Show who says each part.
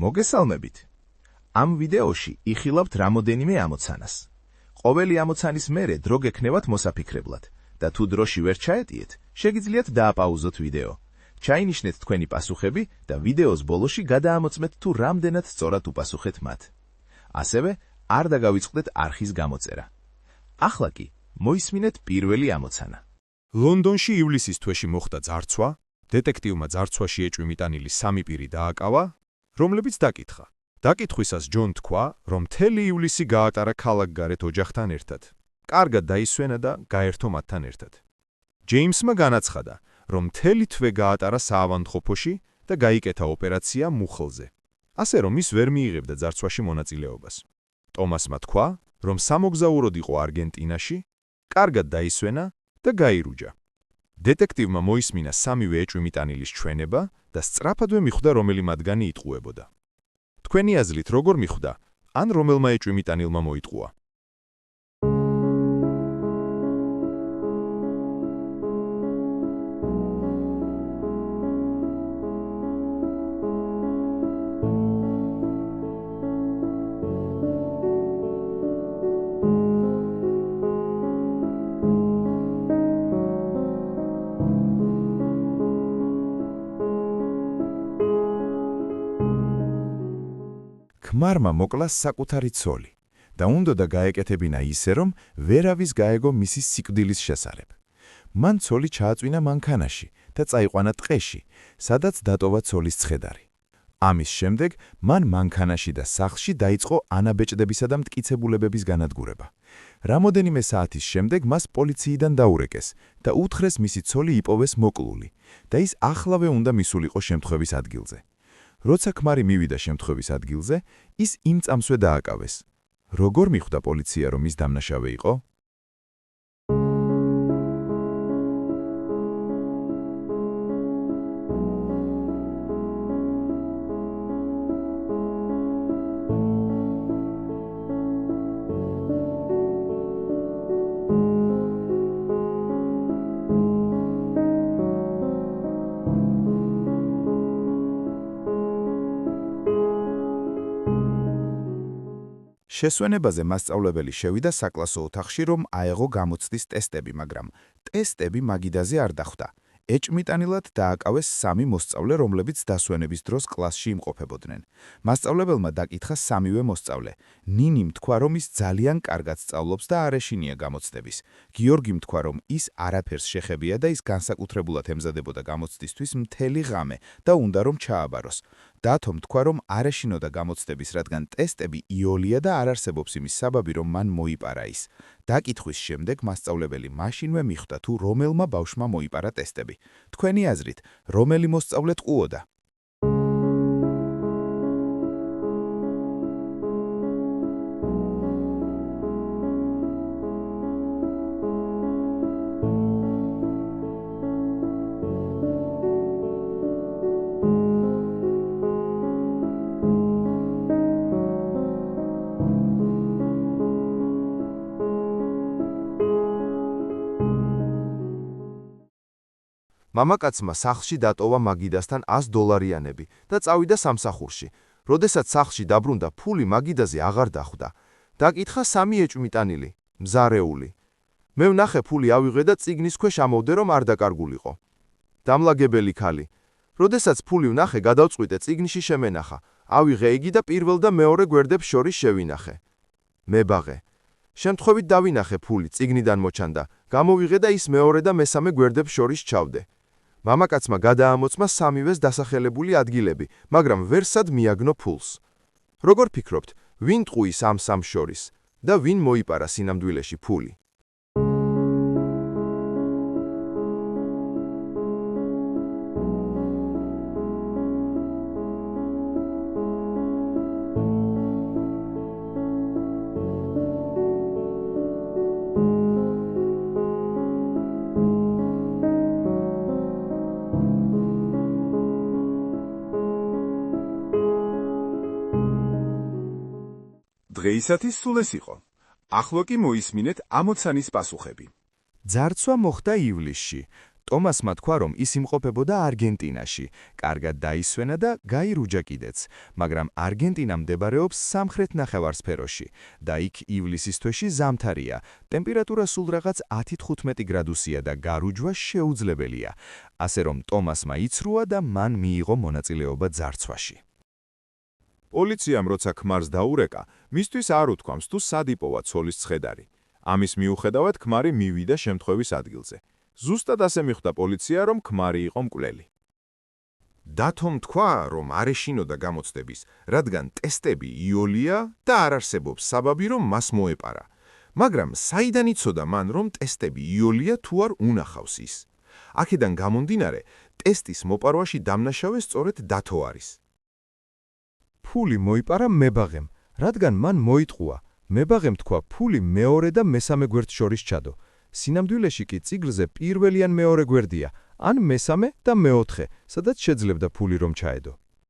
Speaker 1: მოგესალმებით. ამ ვიდეოში იხილავთ რამოდენიმე ამოცანას. ყოველი ამოცანის მერე დრო გექნევათ მოსაფიქრებლად და თუ დროში ვერ ჩაეტიეთ, შეგიძლიათ დააპაუზოთ ვიდეო. ჩაინიშნეთ თქვენი პასუხები და ვიდეოს ბოლოში გადაამოწმეთ თუ რამდენად სწორად უპასუხეთ მათ. ასევე არ დაგავიწყდეთ არხის გამოწერა. ახლა კი მოისმინეთ პირველი ამოცანა.
Speaker 2: ლონდონში ივლისის თვეში მოხდა ძარცვა, დეტექტივმა ძარცვაში ეჭვმიტანილი 3 პირი დააკავა, რომლებიც დაკითხა. დაკითხვისას ჯონ თქვა, რომ მთელი ივლისი გაატარა ქალაქგარეთ ოჯახთან ერთად. კარგად დაისვენა და გაერთო მათთან ერთად. ჯეიმსმა განაცხადა, რომ მთელი თვე გაატარა საავადმყოფოში და გაიკეთა ოპერაცია მუხლზე. ასე რომ ის ვერ მიიღებდა ძარცვაში მონაწილეობას. ტომასმა თქვა, რომ სამოგზაუროდ იყო არგენტინაში, კარგად დაისვენა და გაირუჯა. დეტექტივმა მოისმინა 3-ვე ეჭვმიტანილის ჩვენება და სწრაფადვე მიხვდა, რომელი მათგანი იტყუებოდა. თქვენი აზრით როგორ მიხვდა, ან რომელმა ეჭვმიტანილმა მოიტყუა?
Speaker 3: ქმარმა მოკლა საკუთარი ცოლი და უნდოდა გაეკეთებინა ისე, რომ ვერავის გაეგო მისი სიკვდილის შესახებ. მან ცოლი ჩააწვინა მანქანაში და წაიყვანა ტყეში, სადაც დატოვა ცოლის ცხედარი. ამის შემდეგ მან მანქანაში და სახლში დაიწყო ანაბეჭდებისა და მტკიცებულებების განადგურება. რამოდენიმე საათის შემდეგ მას პოლიციიდან დაურეკეს და უთხრეს მისი ცოლი იპოვეს მოკლული და ის ახლავე უნდა მისულიყო შემთხვევის ადგილზე. როცა ქმარი მივიდა შემთხვევის ადგილზე, ის იმ წამსვე დააკავეს. როგორ მიხვდა პოლიცია, რომ ის დამნაშავე იყო? შესვენებაზე მასწავლებელი შევიდა საკლასო ოთახში, რომ აეღო გამოცდის ტესტები, მაგრამ ტესტები მაგიდაზე არ დახვდა. ეჭვმიტანილად დააკავეს 3 მოსწავლე, რომლებიც დასვენების დროს კლასში იმყოფებოდნენ. მასწავლებელმა დაკითხა 3-ვე მოსწავლე. ნინიმ თქვა, რომ ის ძალიან კარგად სწავლობს და არ ეშინია გამოცდების. გიორგიმ თქვა, რომ ის არაფერს შეხებია და ის განსაკუთრებულად ემზადებოდა გამოცდისთვის მთელი ღამე და უნდა რომ ჩააბაროს. დათომ თქვა, რომ არ ეშინოდა გამოცდების, რადგან ტესტები იოლია და არ არსებობს იმის საბაბი, რომ მან მოიპარა ის. დაკითხვის შემდეგ მასწავლებელი მაშინვე მიხვდა, თუ რომელმა ბავშვმა მოიპარა ტესტები. თქვენი აზრით, რომელი მოსწავლე ტყუოდა?
Speaker 2: მამაკაცმა სახლში დატოვა მაგიდასთან $100 და წავიდა სამსახურში. როდესაც სახლში დაბრუნდა, ფული მაგიდაზე აღარ დახვდა. დაკითხა 3 ეჭვმიტანილი, მზარეული. მე ვნახე, ფული ავიღე და წიგნის ქვეშ ამოვდე, რომ არ დაკარგულიყო. დამლაგებელი ქალი. როდესაც ფული ვნახე, გადავწყვიტე წიგნში შემენახა. ავიღე იგი და პირველ და მეორე გვერდებს შორის შევინახე. მებაღე. შემთხვევით დავინახე ფული, წიგნიდან მოჩანდა. გამოვიღე და ის მეორე და მესამე გვერდებს შორის ჩავდე. მამაკაცმა გადაამოწმა 3-ვეს დასახელებული ადგილები, მაგრამ ვერსად მიაგნო ფულს. როგორ ფიქრობთ, ვინ ტყუის ამ 3 შორის და ვინ მოიპარა სინამდვილეში ფული?
Speaker 1: დღეისათვის სულ ეს იყო. ახლა კი მოისმინეთ ამოცანის პასუხები.
Speaker 3: ძარცვა მოხდა ივლისში. ტომასმა თქვა, რომ ის იმყოფებოდა არგენტინაში, კარგად დაისვენა და გაირუჯა კიდეც, მაგრამ არგენტინა მდებარეობს სამხრეთ ნახევარსფეროში და იქ ივლისის თვეში ზამთარია, ტემპერატურა სულ რაღაც 10-15 გრადუსია და გარუჯვა შეუძლებელია, ასე რომ ტომასმა იცრუა და მან მიიღო მონაწილეობა ძარცვაში.
Speaker 2: პოლიციამ როცა ქმარს დაურეკა, მისთვის არ უთქვამს თუ სად იპოვა ცოლის ცხედარი. ამის მიუხედავად ქმარი მივიდა შემთხვევის ადგილზე. ზუსტად ასე მიხვდა პოლიცია, რომ ქმარი იყო მკვლელი. დათომ თქვა, რომ არ ეშინოდა გამოცდების, რადგან ტესტები იოლია და არ არსებობს საბაბი, რომ მას მოეპარა. მაგრამ საიდან იცოდა მან, რომ ტესტები იოლია თუ არ უნახავს ის? აქედან გამომდინარე, ტესტის მოპარვაში დამნაშავე სწორედ დათო არის.
Speaker 3: ფული მოიპარა მებაღემ, რადგან მან მოიტყუა. მებაღემ თქვა, ფული მეორე და მესამე გვერდს შორის ჩადო. სინამდვილეში კი წიგრზე პირველი ან მეორე გვერდია, ან მესამე და მეოთხე, სადაც შეძლებდა ფული რომ ჩაედო.